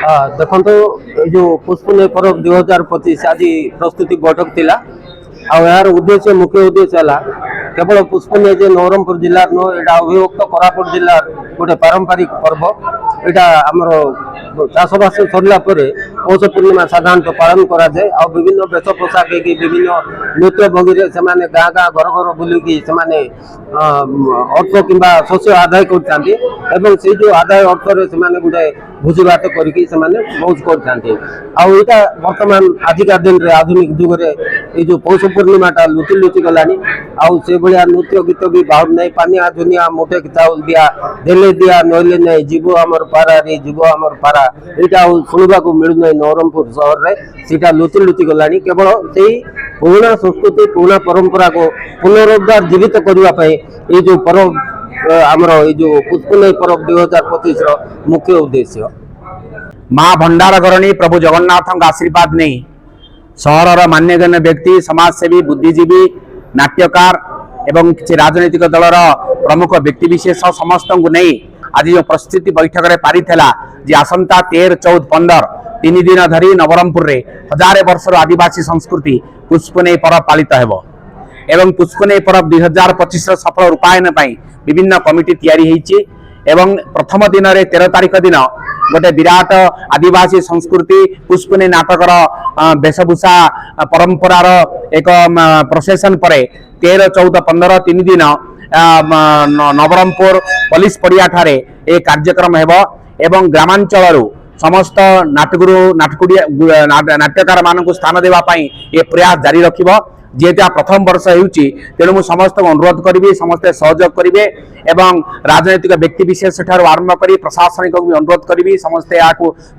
देखो जो पुष्पने पर्व 2025 आज प्रस्तुति बैठक थिला यार उद्देश्य मुख्य उद्देश्य है केवल पुष्पने नवरंगपुर जिलार नो एटा अभिभक्त कोरापुट जिलार गोटे पारंपरिक पर्व यहाँ आमर चाषबास सरला पौष पूर्णिमा साधारणतः पालन करा जाए आ विभिन्न वेश पोशाक विभिन्न नृत्य भंगी से गाँ गाँ घर घर बुलिकी अर्थ कि शस्य आदाय कर जो आदाय अर्थ से गोटे भोजी भात करके मौज करता बर्तमान आजिका दिन रे आधुनिक जुगे ये जो पौष पूर्णिमाटा लुचि लुचि गलानी से भाया नृत्य गीत भी बाहर नहीं पानिया दुनिया मोटे चाउल दिया देले दिया नईले नहीं जीव आमर पारा रे जीव आमर पारा यहाँ शुणा मिलूना नवरंगपुर सहर में सीटा लुचि लुचि गलानी केवल से पुराना संस्कृति पुराना परंपरा को पुनरुद्धार जीवित करने ये जो पर्व आमर जो पुष्पने पर्व 2025 मुख्य उद्देश्य माँ भंडारगरणी प्रभु जगन्नाथ आशीर्वाद नहीं सहर मान्यगण्य व्यक्ति समाजसेवी बुद्धिजीवी नाट्यकार एवं किसी राजनैतिक दलर प्रमुख व्यक्तिविशेष समस्त को नहीं आज जो प्रस्तुति बैठक में पारी जे आसंता 13, 14, 15 तीन दिन धरी नवरंगपुर रे हजार वर्षर आदिवासी संस्कृति पुष्पने पर्व पालित हेबो एवं पुष्पने पर्व 2025 सफल रूपायन विभिन्न कमिटी तैयारी होईची एवं प्रथम दिन रे 13 तारिख दिन गोटे विराट आदिवासी संस्कृति पुष्पने नाटकर वेशभूषा परंपरार एक प्रोसेसन पर 13, 14, 15 तीन दिन नवरंगपुर पुलिस पड़िया ठारे ए कार्यक्रम हेबो एवं ग्रामांचल समस्त नाटगुरु नाट्यकार मानक स्थान देवा पाई ये प्रयास जारी रखिबो जेहेतु प्रथम वर्ष होउची तेणु मु समस्त अनुरोध करी समस्ते सहयोग करेंगे एवं राजनैतिक व्यक्तिविशेष ठार आरंभ करी प्रशासनिक भी अनुरोध करी समस्ते या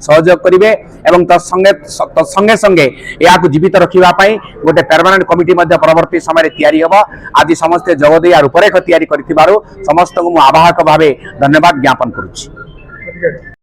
सहयोग करेंगे एवं तत्संगे संगे या जीवित रखापी गोटे परमानेंट कमिटी परवर्ती समय तैयारी हम आज समस्ते जगदे या रूपरेख तैयारी कर समस्त को आवाहक भाव धन्यवाद ज्ञापन करुच्ची।